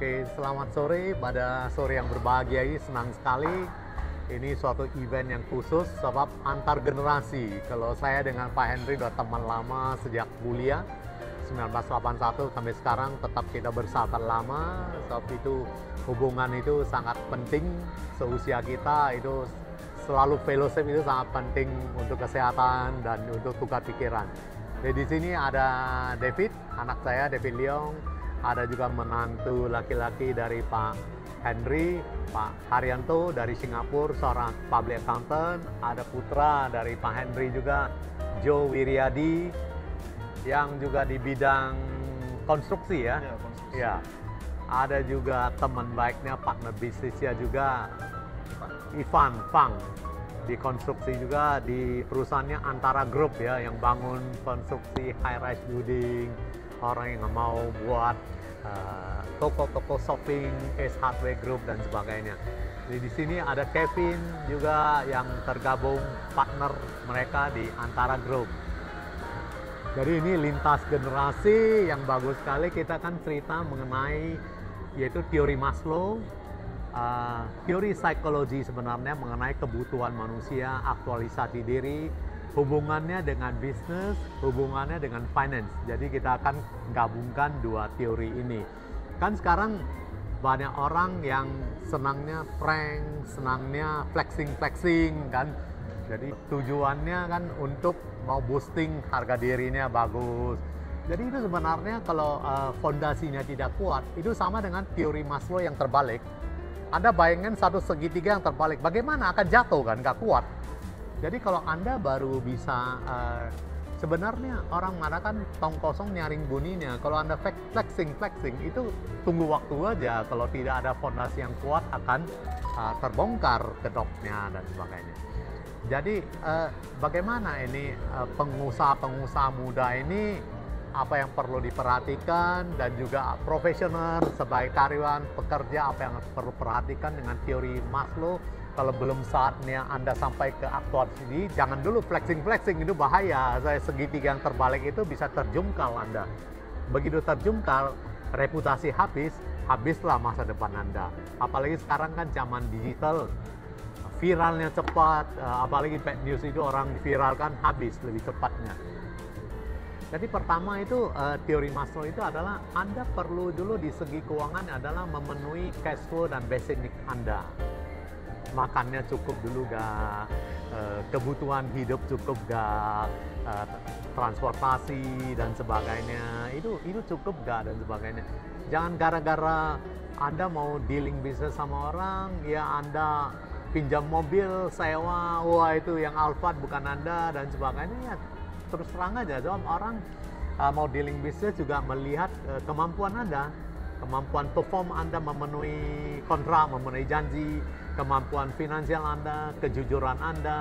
Oke, selamat sore. Pada sore yang berbahagia ini senang sekali. Ini suatu event yang khusus sebab antar generasi. Kalau saya dengan Pak Henry udah teman lama sejak kuliah 1981 sampai sekarang, tetap kita bersahabat lama. Sebab itu hubungan itu sangat penting. Seusia kita itu selalu fellowship itu sangat penting untuk kesehatan dan untuk tukar pikiran. Jadi di sini ada David, anak saya David Leong. Ada juga menantu laki-laki dari Pak Henry, Pak Haryanto dari Singapura, seorang public accountant. Ada putra dari Pak Henry juga, Joe Wiryadi, yang juga di bidang konstruksi ya. Ya, konstruksi. Ya. Ada juga teman baiknya, partner bisnisnya juga, Ivan Fang, di konstruksi juga di perusahaannya Antara Group ya, yang bangun konstruksi high-rise building, orang yang mau buat toko-toko shopping, Ace Hardware Group dan sebagainya. Jadi di sini ada Kevin juga yang tergabung partner mereka di Antara Group. Jadi ini lintas generasi yang bagus sekali. Kita kan cerita mengenai yaitu teori Maslow, teori psikologi sebenarnya mengenai kebutuhan manusia, aktualisasi diri, hubungannya dengan bisnis, hubungannya dengan finance. Jadi kita akan gabungkan dua teori ini. Kan sekarang banyak orang yang senangnya prank, senangnya flexing kan. Jadi tujuannya kan untuk mau boosting harga dirinya bagus. Jadi itu sebenarnya kalau fondasinya tidak kuat, itu sama dengan teori Maslow yang terbalik. Anda bayangkan satu segitiga yang terbalik, bagaimana akan jatuh kan, nggak kuat. Jadi kalau Anda baru bisa, sebenarnya orang mengatakan tong kosong nyaring bunyinya. Kalau Anda flexing, itu tunggu waktu aja. Kalau tidak ada fondasi yang kuat akan terbongkar kedoknya dan sebagainya. Jadi bagaimana ini pengusaha-pengusaha muda ini, apa yang perlu diperhatikan, dan juga profesional sebagai karyawan, pekerja, apa yang perlu perhatikan dengan teori Maslow. Kalau belum saatnya Anda sampai ke aktual sini, jangan dulu flexing, itu bahaya. Segitiga yang terbalik itu bisa terjungkal Anda. Begitu terjungkal, reputasi habislah masa depan Anda. Apalagi sekarang kan zaman digital, viralnya cepat, apalagi bad news itu orang viralkan habis lebih cepatnya. Jadi pertama itu teori Maslow itu adalah Anda perlu dulu di segi keuangan adalah memenuhi cash flow dan basic need Anda. Makannya cukup dulu gak, kebutuhan hidup cukup gak, transportasi dan sebagainya itu cukup gak dan sebagainya. Jangan gara-gara Anda mau dealing bisnis sama orang, ya Anda pinjam mobil, sewa, wah itu yang Alphard bukan Anda dan sebagainya. Ya terus terang aja, sebab orang mau dealing bisnis juga melihat kemampuan Anda, kemampuan perform Anda memenuhi kontrak, memenuhi janji, kemampuan finansial Anda, kejujuran Anda,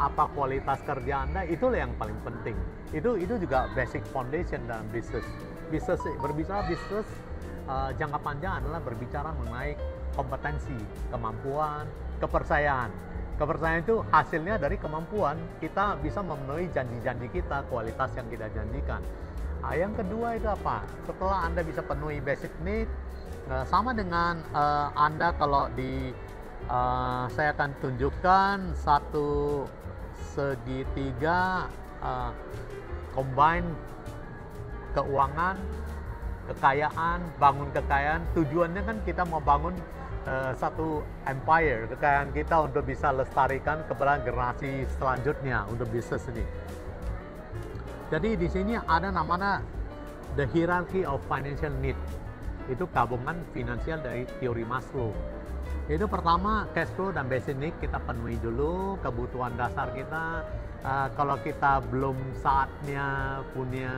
apa kualitas kerja Anda, itulah yang paling penting. Itu juga basic foundation dalam bisnis. Berbicara bisnis jangka panjang adalah berbicara mengenai kompetensi, kemampuan, kepercayaan. Kepercayaan itu hasilnya dari kemampuan kita bisa memenuhi janji-janji kita, kualitas yang kita janjikan. Nah, yang kedua itu apa? Setelah Anda bisa penuhi basic need, sama dengan Anda kalau di saya akan tunjukkan satu segitiga combine keuangan, kekayaan, bangun kekayaan. Tujuannya kan kita mau bangun satu empire, kekayaan kita untuk bisa lestarikan kepada generasi selanjutnya untuk bisnis ini. Jadi di sini ada namanya the hierarchy of financial need. Itu gabungan finansial dari teori Maslow. Itu pertama cash flow dan basic need kita penuhi dulu, kebutuhan dasar kita. Kalau kita belum saatnya punya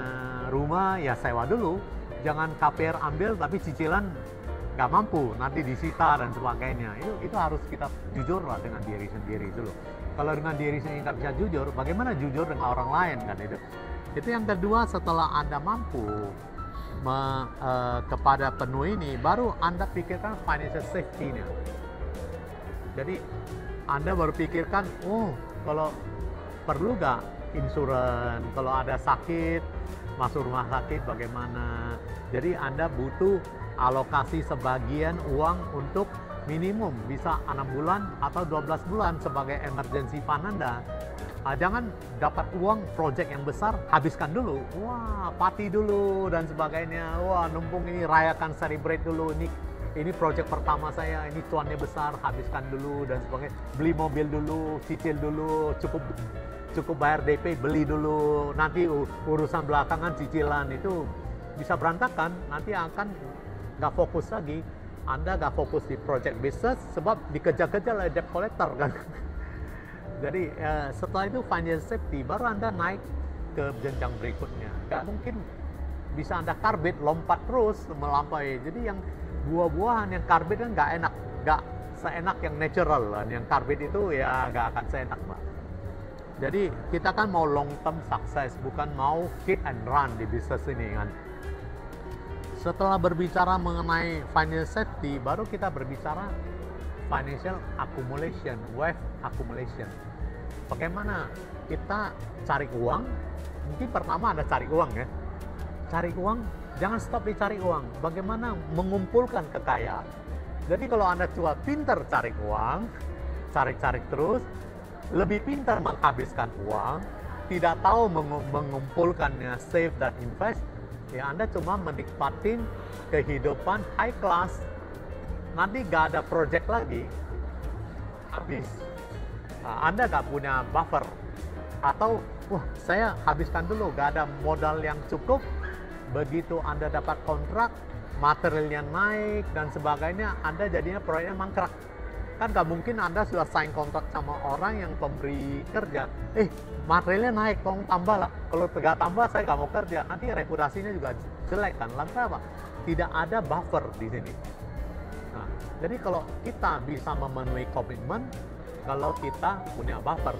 rumah ya sewa dulu. Jangan KPR ambil tapi cicilan nggak mampu, nanti disita dan sebagainya. Itu harus kita jujur lah dengan diri sendiri dulu. Kalau dengan diri sendiri nggak bisa jujur, bagaimana jujur dengan orang lain kan itu. Itu yang kedua, setelah Anda mampu kepada penuh ini, baru Anda pikirkan financial safety-nya. Jadi Anda baru pikirkan, oh kalau perlu nggak insurans, kalau ada sakit, masuk rumah sakit bagaimana. Jadi Anda butuh alokasi sebagian uang untuk minimum bisa 6 bulan atau 12 bulan sebagai emergency fund Anda. Jangan dapat uang project yang besar, habiskan dulu. Wah, party dulu dan sebagainya. Wah, numpung ini, rayakan, celebrate dulu. Ini project pertama saya, ini cuannya besar, habiskan dulu dan sebagainya. Beli mobil dulu, cicil dulu, cukup bayar DP, beli dulu. Nanti urusan belakangan cicilan itu bisa berantakan, nanti akan nggak fokus lagi. Anda nggak fokus di project business sebab dikejar-kejar oleh debt collector kan. Jadi setelah itu financial safety, baru Anda naik ke jenjang berikutnya. Nggak mungkin bisa Anda karbit lompat terus melampaui. Jadi yang buah-buahan yang karbit kan nggak enak, nggak seenak yang natural kan. Yang karbit itu ya nggak akan seenak Pak. Jadi kita kan mau long term sukses, bukan mau hit and run di bisnis ini kan. Setelah berbicara mengenai financial safety, baru kita berbicara financial accumulation, wealth accumulation. Bagaimana kita cari uang? Mungkin pertama Anda cari uang ya. Cari uang, jangan stop di cari uang. Bagaimana mengumpulkan kekayaan? Jadi kalau Anda cuma pintar cari uang, cari-cari terus, lebih pintar menghabiskan uang, tidak tahu mengumpulkannya, save dan invest, ya Anda cuma menikmatin kehidupan high class. Nanti gak ada project lagi, habis. Anda gak punya buffer. Atau, wah saya habiskan dulu, gak ada modal yang cukup. Begitu Anda dapat kontrak, materialnya naik dan sebagainya, Anda jadinya proyeknya mangkrak. Kan gak mungkin Anda sudah sign kontrak sama orang yang pemberi kerja. Materialnya naik, tolong tambah lah. Kalau tidak tambah, saya gak mau kerja. Nanti reputasinya juga jelek kan. Lantas apa? Tidak ada buffer di sini. Nah, jadi kalau kita bisa memenuhi komitmen, kalau kita punya buffer.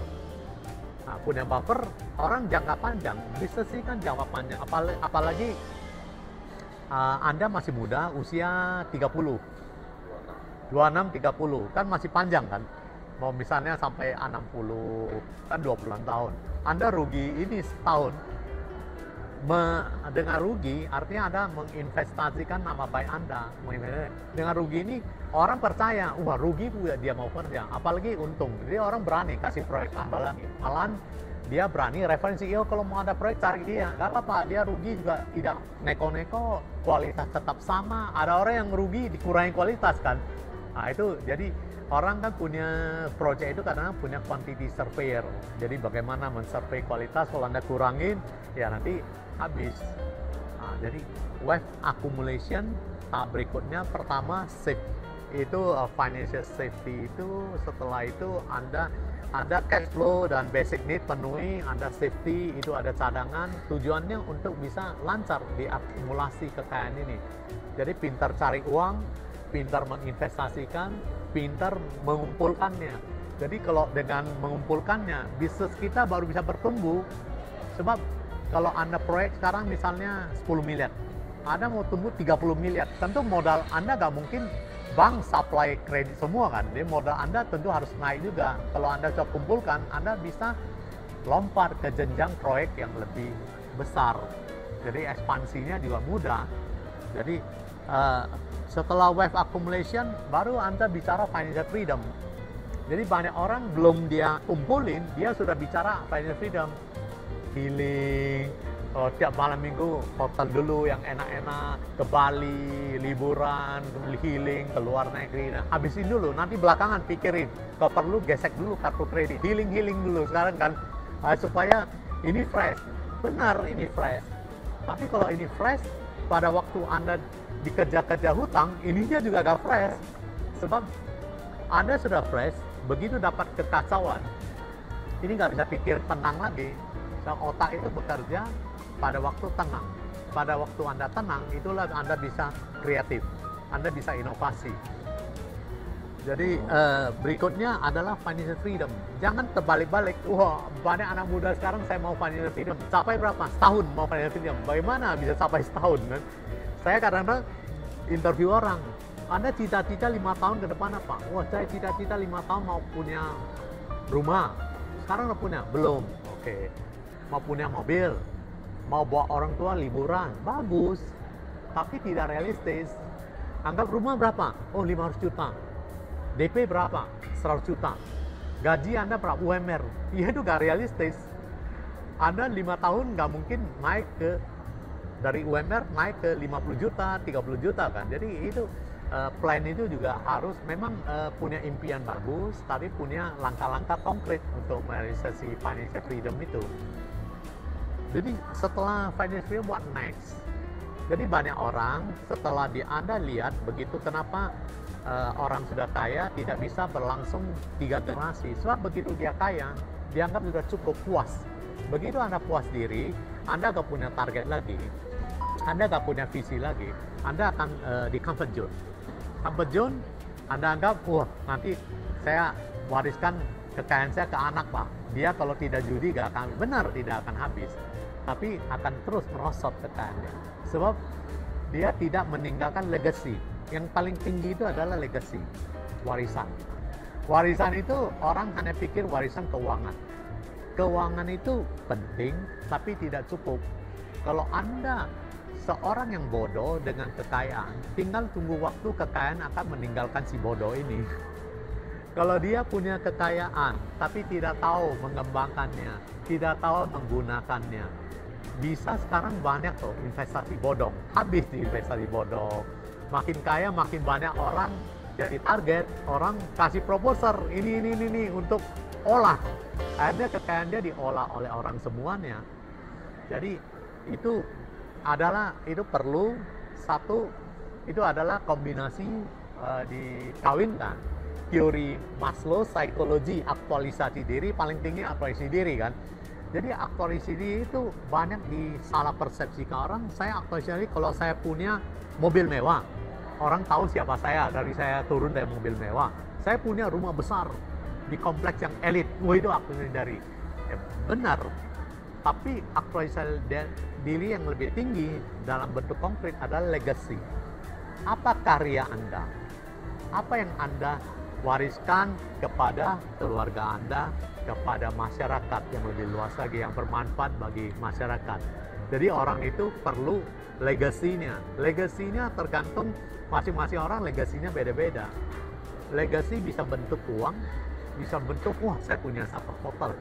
Nah, punya buffer, orang jangka panjang. Bisnis ini kan jangka panjang. Apalagi Anda masih muda, usia 30. 26, 30, kan masih panjang kan. Mau misalnya sampai 60, kan 20 tahun. Anda rugi ini setahun. Dengan rugi, artinya Anda menginvestasikan nama baik Anda. Dengan rugi ini, orang percaya, wah rugi dia mau kerja. Apalagi untung, jadi orang berani kasih proyek tambah lagi. Malahan dia berani referensi, kalau mau ada proyek cari dia. Gak apa-apa, dia rugi juga tidak neko-neko, kualitas tetap sama. Ada orang yang rugi dikurangi kualitas kan. Nah itu jadi orang kan punya project itu kadang punya quantity surveyor. Jadi bagaimana men-survey kualitas, kalau Anda kurangin ya nanti habis. Nah, jadi wealth accumulation tahap berikutnya pertama safe. Itu financial safety itu, setelah itu Anda ada cash flow dan basic need penuhi, Anda safety, itu ada cadangan, tujuannya untuk bisa lancar di akumulasi kekayaan ini. Jadi pintar cari uang, pintar menginvestasikan, pintar mengumpulkannya. Jadi kalau dengan mengumpulkannya, bisnis kita baru bisa bertumbuh. Sebab kalau Anda proyek sekarang misalnya 10 miliar, Anda mau tumbuh 30 miliar, tentu modal Anda nggak mungkin bank supply kredit semua kan, jadi modal Anda tentu harus naik juga. Kalau Anda sudah kumpulkan, Anda bisa lompat ke jenjang proyek yang lebih besar. Jadi ekspansinya juga mudah. Jadi setelah wealth accumulation, baru Anda bicara financial freedom. Jadi banyak orang belum dia kumpulin, dia sudah bicara financial freedom. Healing, tiap malam minggu hotel dulu yang enak-enak, ke Bali, liburan, healing, ke luar negeri. Nah, habisin dulu, nanti belakangan pikirin. Kalau perlu gesek dulu kartu kredit, healing dulu sekarang kan, supaya ini fresh. Benar ini fresh. Tapi kalau ini fresh, pada waktu Anda dikejar-kejar hutang, ininya juga gak fresh. Sebab Anda sudah fresh, begitu dapat kekacauan, ini nggak bisa pikir tenang lagi. So, otak itu bekerja pada waktu tenang. Pada waktu Anda tenang, itulah Anda bisa kreatif, Anda bisa inovasi. Jadi berikutnya adalah financial freedom. Jangan terbalik-balik. Wah, banyak anak muda sekarang saya mau financial freedom. Capai berapa? Setahun mau financial freedom. Bagaimana bisa sampai setahun? Kan? Saya kadang-kadang interview orang. Anda cita-cita 5 tahun ke depan apa? Wah, saya cita-cita 5 tahun mau punya rumah. Sekarang udah punya? Belum. Oke. Mau punya mobil. Mau bawa orang tua liburan. Bagus. Tapi tidak realistis. Anggap rumah berapa? Oh, 500 juta. DP berapa? 100 juta. Gaji Anda berapa? UMR. Ya itu gak realistis. Anda 5 tahun gak mungkin naik ke dari UMR naik ke 50 juta, 30 juta kan. Jadi itu plan itu juga harus memang punya impian bagus, tapi punya langkah-langkah konkret untuk merealisasi financial freedom itu. Jadi setelah financial freedom, what next? Jadi banyak orang setelah Anda lihat begitu, kenapa orang sudah kaya tidak bisa berlangsung 3 generasi? Sebab begitu dia kaya, dianggap sudah cukup puas. Begitu Anda puas diri, Anda gak punya target lagi, Anda gak punya visi lagi, Anda akan di comfort zone. Comfort zone, Anda anggap, wah nanti saya wariskan kekayaan saya ke anak Pak. Dia kalau tidak judi gak akan, benar tidak akan habis. Tapi akan terus merosot kekayaannya. Sebab dia tidak meninggalkan legacy. Yang paling tinggi itu adalah legacy, warisan. Warisan itu orang hanya pikir warisan keuangan. Keuangan itu penting, tapi tidak cukup. Kalau Anda seorang yang bodoh dengan kekayaan, tinggal tunggu waktu kekayaan akan meninggalkan si bodoh ini. Kalau dia punya kekayaan, tapi tidak tahu mengembangkannya, tidak tahu menggunakannya, bisa sekarang banyak tuh investasi bodong, habis di investasi bodong. Makin kaya, makin banyak orang jadi target, orang kasih proposal, ini untuk olah. Akhirnya kekayaan dia diolah oleh orang semuanya. Jadi itu perlu satu, itu adalah kombinasi dikawinkan teori Maslow, psikologi aktualisasi diri, paling tinggi aktualisasi diri kan. Jadi aktualisasi diri itu banyak disalah persepsikan orang. Saya aktualisasi diri kalau saya punya mobil mewah, orang tahu siapa saya dari saya turun dari mobil mewah. Saya punya rumah besar di kompleks yang elit, wah itu aktualisasi diri. Ya, benar. Tapi aktualisasi diri yang lebih tinggi dalam bentuk konkret adalah legacy. Apa karya Anda? Apa yang Anda wariskan kepada keluarga Anda, kepada masyarakat yang lebih luas lagi, yang bermanfaat bagi masyarakat. Jadi orang itu perlu legasinya. Legasinya tergantung masing-masing orang, legasinya beda-beda. Legasi bisa bentuk uang, bisa bentuk, wah saya punya satu hotel,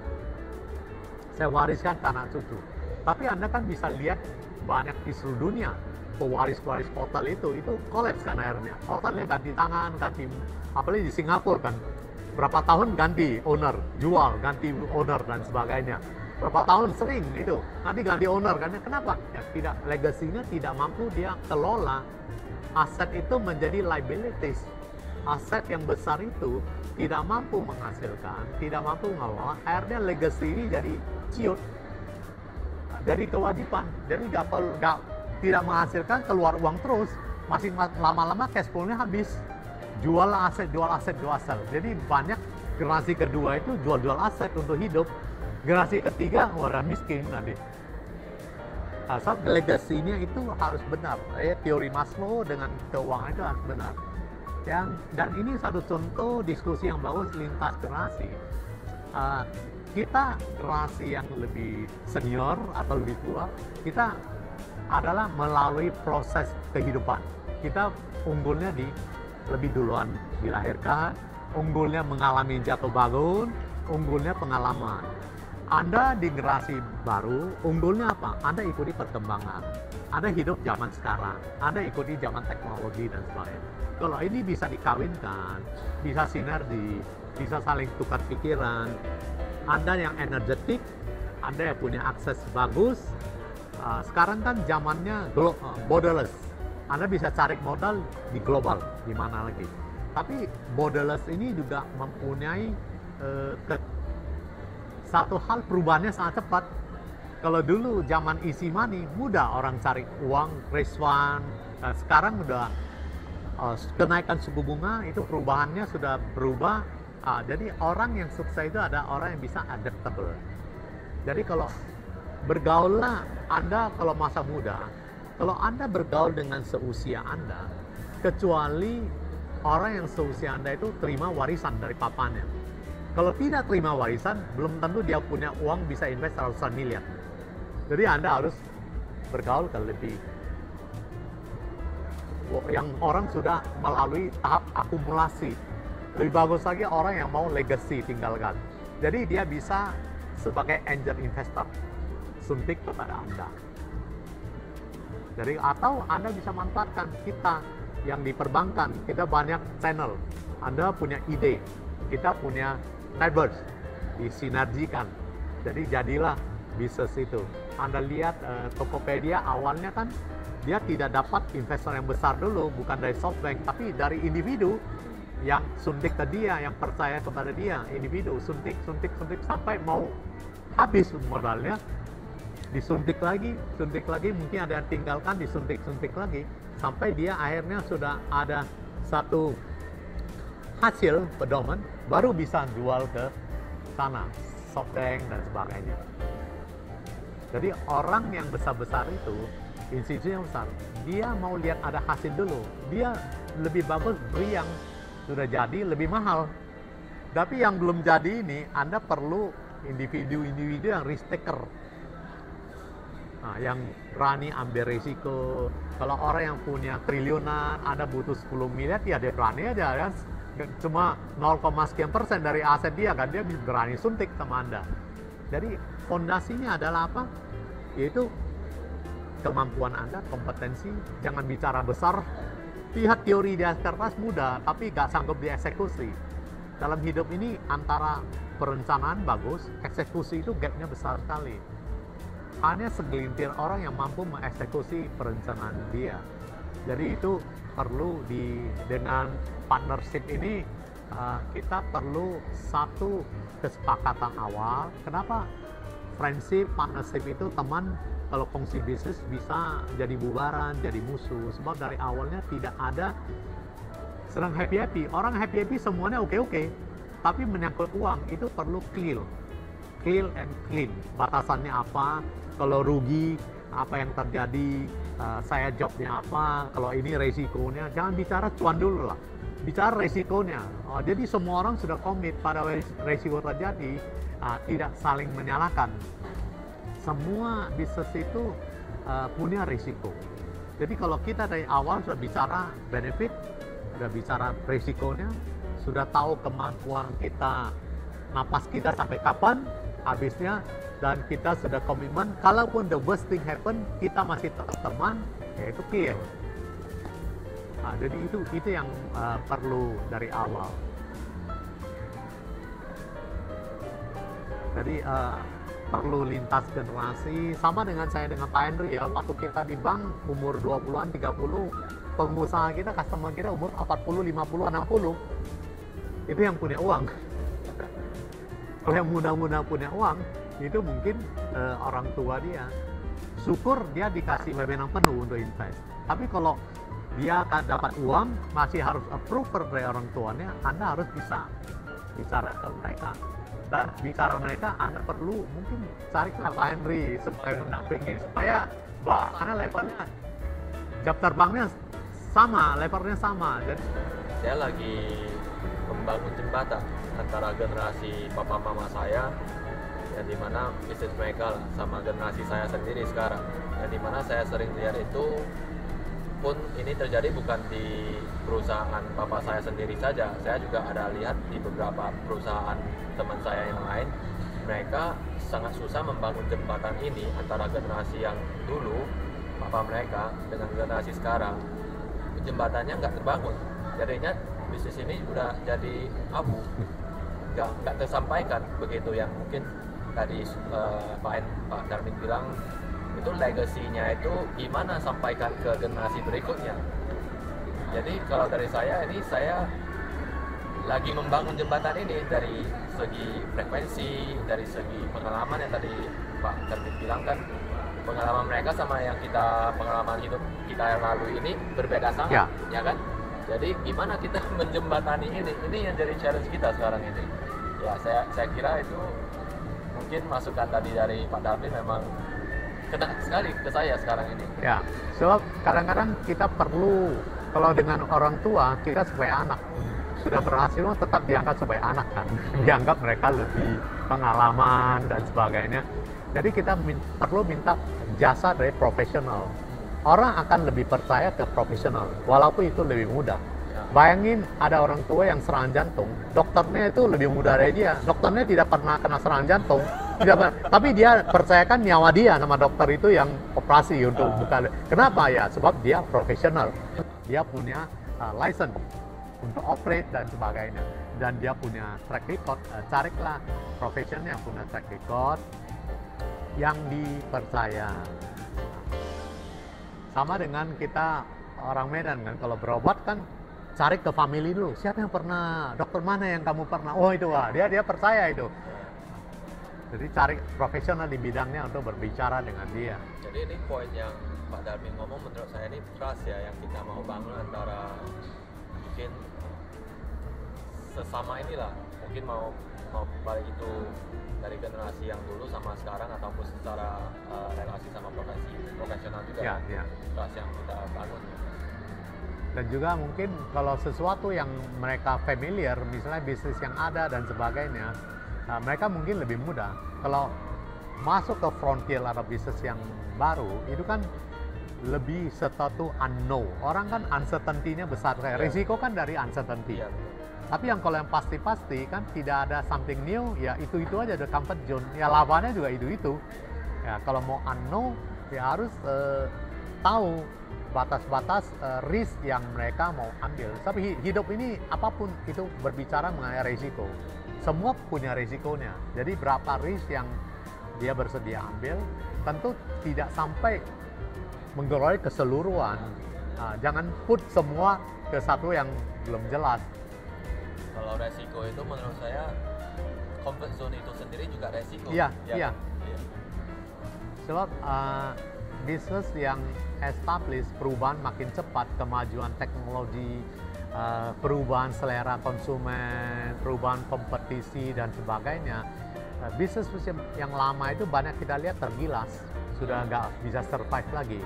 saya wariskan ke anak cucu. Tapi Anda kan bisa lihat banyak di seluruh dunia pewaris-pewaris hotel itu kolaps kan akhirnya. Hotelnya ganti tangan, apalagi di Singapura kan, berapa tahun ganti owner, jual, ganti owner dan sebagainya. Berapa tahun sering itu, nanti ganti owner kan. Kenapa? Ya, tidak, legasinya tidak mampu dia kelola. Aset itu menjadi liabilities. Aset yang besar itu tidak mampu menghasilkan, tidak mampu mengelola, akhirnya legacy ini jadi ciut, dari kewajiban, jadi tidak menghasilkan, keluar uang terus, masih lama-lama cash flow-nya habis, jual aset. Jadi banyak generasi kedua itu jual aset untuk hidup, generasi ketiga orang miskin nanti. Asal legasinya itu harus benar, teori Maslow dengan keuangan itu harus benar. Dan ini satu contoh diskusi yang bagus lintas generasi. Kita generasi yang lebih senior atau lebih tua, kita adalah melalui proses kehidupan. Kita unggulnya lebih duluan dilahirkan, unggulnya mengalami jatuh bangun, unggulnya pengalaman. Anda di generasi baru, unggulnya apa? Anda ikuti perkembangan. Anda hidup zaman sekarang, Anda ikuti zaman teknologi dan sebagainya. Kalau ini bisa dikawinkan, bisa sinergi, bisa saling tukar pikiran. Anda yang energetik, Anda yang punya akses bagus. Sekarang kan zamannya borderless. Anda bisa cari modal di global, di mana lagi. Tapi borderless ini juga mempunyai satu hal, perubahannya sangat cepat. Kalau dulu zaman easy money, mudah orang cari uang, raise fund. Sekarang udah kenaikan suku bunga, itu perubahannya sudah berubah. Jadi orang yang sukses itu ada orang yang bisa adaptable. Jadi kalau bergaullah Anda kalau masa muda, kalau Anda bergaul dengan seusia Anda, kecuali orang yang seusia Anda itu terima warisan dari papanya. Kalau tidak terima warisan, belum tentu dia punya uang bisa invest ratusan miliar. Jadi Anda harus bergaul ke lebih yang orang sudah melalui tahap akumulasi. Lebih bagus lagi orang yang mau legacy tinggalkan. Jadi dia bisa sebagai angel investor suntik kepada Anda. Jadi atau Anda bisa manfaatkan kita yang di perbankan, kita banyak channel. Anda punya ide, kita punya network, disinergikan. Jadi jadilah bisnis itu. Anda lihat Tokopedia awalnya kan dia tidak dapat investor yang besar dulu, bukan dari SoftBank, tapi dari individu yang suntik ke dia, yang percaya kepada dia. Individu suntik sampai mau habis modalnya, disuntik lagi, mungkin ada yang tinggalkan, disuntik lagi, sampai dia akhirnya sudah ada satu hasil pedoman, baru bisa jual ke sana, SoftBank dan sebagainya. Jadi orang yang besar-besar itu, institusi yang besar, dia mau lihat ada hasil dulu. Dia lebih bagus beli yang sudah jadi lebih mahal. Tapi yang belum jadi ini, Anda perlu individu-individu yang risk taker. Nah, yang berani ambil risiko. Kalau orang yang punya triliunan, Anda butuh 10 miliar, ya dia berani aja kan. Cuma 0,sekian% dari aset dia kan, dia berani suntik sama Anda. Jadi fondasinya adalah apa? Yaitu kemampuan Anda, kompetensi. Jangan bicara besar. Lihat teori di atas kertas mudah, tapi gak sanggup dieksekusi. Dalam hidup ini antara perencanaan bagus, eksekusi itu gapnya besar sekali. Hanya segelintir orang yang mampu mengeksekusi perencanaan dia. Jadi itu perlu dengan partnership ini kita perlu satu kesepakatan awal. Kenapa friendship, partnership itu teman? Kalau kongsi bisnis bisa jadi bubaran, jadi musuh. Sebab dari awalnya tidak ada sedang happy-happy. Orang happy-happy semuanya oke-oke. Tapi menyangkut uang itu perlu clear and clean. Batasannya apa? Kalau rugi, apa yang terjadi? Saya jobnya apa? Kalau ini resikonya. Jangan bicara cuan dulu lah. Bicara resikonya. Jadi semua orang sudah komit pada resiko terjadi. Tidak saling menyalahkan. Semua bisnis itu punya risiko. Jadi kalau kita dari awal sudah bicara benefit, sudah bicara risikonya, sudah tahu kemampuan kita, napas kita sampai kapan habisnya, dan kita sudah komitmen, kalaupun the worst thing happen, kita masih tetap teman, yaitu clear. Jadi itu yang perlu dari awal. Jadi perlu lintas generasi, sama dengan saya dengan Pak Henry ya, waktu kita di bank umur 20-an, 30, pengusaha kita, customer kita umur 40, 50, 60, itu yang punya uang. Kalau yang muda-muda punya uang, itu mungkin orang tua dia, syukur dia dikasih wewenang penuh untuk invest. Tapi kalau dia akan dapat uang, masih harus approval dari orang tuanya, Anda harus bisa bicara ke mereka. Dan bicara mereka, Anda perlu mungkin cari ke Pak Henry supaya mendampingi, supaya karena levelnya, jam terbangnya sama, levelnya sama. saya lagi membangun jembatan antara generasi papa mama saya, yang dimana bisnis mereka lah, sama generasi saya sendiri sekarang. Yang dimana saya sering lihat itu pun ini terjadi bukan di perusahaan papa saya sendiri saja. Saya juga ada lihat di beberapa perusahaan teman saya yang lain. Mereka sangat susah membangun jembatan ini antara generasi yang dulu papa mereka dengan generasi sekarang. Jembatannya nggak terbangun, jadinya bisnis ini udah jadi abu, nggak tersampaikan begitu. Yang mungkin tadi Pak Darmin bilang itu legasinya itu gimana sampaikan ke generasi berikutnya. Jadi kalau dari saya ini, saya lagi membangun jembatan ini dari segi frekuensi, dari segi pengalaman yang tadi Pak Darmin bilang kan, pengalaman mereka sama yang pengalaman hidup kita yang lalu ini berbeda sangat, ya kan? Jadi gimana kita menjembatani ini yang jadi challenge kita sekarang ini. Ya saya kira itu mungkin masukan tadi dari Pak Darmin memang kena sekali ke saya sekarang ini. Ya, sebab kadang-kadang kita perlu, kalau dengan orang tua kita sebagai anak sudah berhasil tetap dianggap sebagai anak kan, dianggap mereka lebih pengalaman dan sebagainya. Jadi kita perlu minta jasa dari profesional. Orang akan lebih percaya ke profesional, walaupun itu lebih mudah. Bayangin ada orang tua yang serangan jantung, dokternya itu lebih mudah dari dia. Dokternya tidak pernah kena serangan jantung, tapi dia percayakan nyawa dia sama dokter itu yang operasi untuk buka. Kenapa ya? Sebab dia profesional, dia punya license untuk operate dan sebagainya, dan dia punya track record. Carilah profesional yang punya track record, yang dipercaya. Sama dengan kita orang Medan kan, kalau berobat kan cari ke family dulu, siapa yang pernah, dokter mana yang kamu pernah, oh itu dia percaya itu. Jadi cari profesional di bidangnya untuk berbicara dengan dia. Jadi ini poin yang Pak Darmin ngomong, menurut saya ini trust ya, yang kita mau bangun antara mungkin sesama inilah, mungkin mau balik itu dari generasi yang dulu sama sekarang, ataupun secara relasi sama profesional juga. Ya. Trust yang kita bangun. Dan juga mungkin kalau sesuatu yang mereka familiar, misalnya bisnis yang ada dan sebagainya, mereka mungkin lebih mudah. Kalau masuk ke frontier atau bisnis yang baru, itu kan lebih sesuatu unknown. Orang kan uncertainty-nya besar. Risiko kan dari uncertainty. Tapi yang kalau yang pasti-pasti kan tidak ada something new, ya itu-itu aja, the comfort zone. Ya lawannya juga itu-itu. Ya kalau mau unknown, ya harus tahu batas-batas risk yang mereka mau ambil. Tapi hidup ini apapun itu berbicara mengenai risiko. Semua punya risikonya. Jadi berapa risk yang dia bersedia ambil, tentu tidak sampai menggeroy keseluruhan. Jangan put semua ke satu yang belum jelas. Kalau resiko itu menurut saya, comfort zone itu sendiri juga resiko. Iya. Sebab bisnis yang established, perubahan makin cepat, kemajuan teknologi, perubahan selera konsumen, perubahan kompetisi dan sebagainya. Bisnis yang lama itu banyak kita lihat tergilas, sudah nggak bisa survive lagi.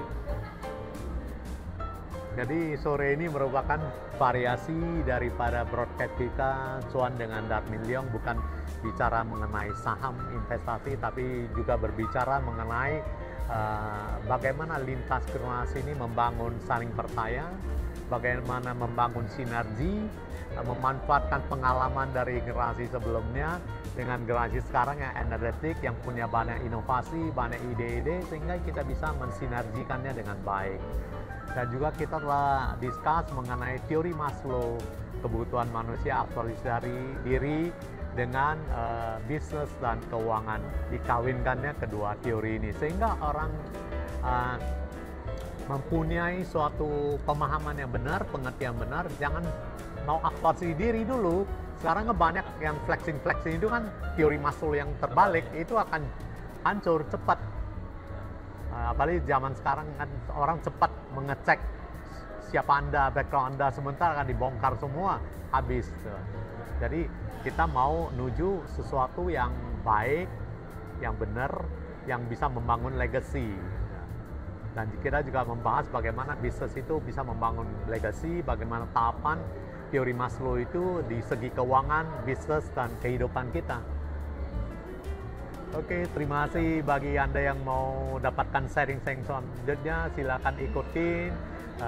Jadi sore ini merupakan variasi daripada broadcast kita, Cuan dengan Darmin Leong, bukan bicara mengenai saham investasi, tapi juga berbicara mengenai bagaimana lintas generasi ini membangun saling percaya, bagaimana membangun sinergi, memanfaatkan pengalaman dari generasi sebelumnya dengan generasi sekarang yang energetik, yang punya banyak inovasi, banyak ide-ide, sehingga kita bisa mensinergikannya dengan baik. Dan juga kita telah discuss mengenai teori Maslow, kebutuhan manusia, aktualisasi diri dengan bisnis dan keuangan, dikawinkannya kedua teori ini, sehingga orang mempunyai suatu pemahaman yang benar, pengertian benar. Jangan mau aktualisasi diri dulu. Sekarang banyak yang flexing itu kan teori Maslow yang terbalik, itu akan hancur cepat. Apalagi zaman sekarang kan orang cepat mengecek siapa Anda, background Anda, sementara akan dibongkar semua, habis. Jadi kita mau menuju sesuatu yang baik, yang benar, yang bisa membangun legacy. Dan kita juga membahas bagaimana bisnis itu bisa membangun legacy, bagaimana tahapan teori Maslow itu di segi keuangan, bisnis, dan kehidupan kita. Oke, terima kasih bagi Anda yang mau dapatkan sharing-sharing selanjutnya. Silakan ikutin,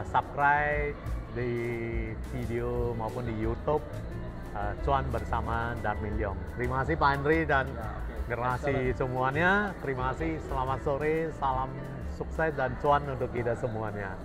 subscribe di video maupun di YouTube Cuan bersama Darmin Leong. Terima kasih Pak Henry dan generasi semuanya. Terima kasih, selamat sore, salam sukses dan cuan untuk kita semuanya.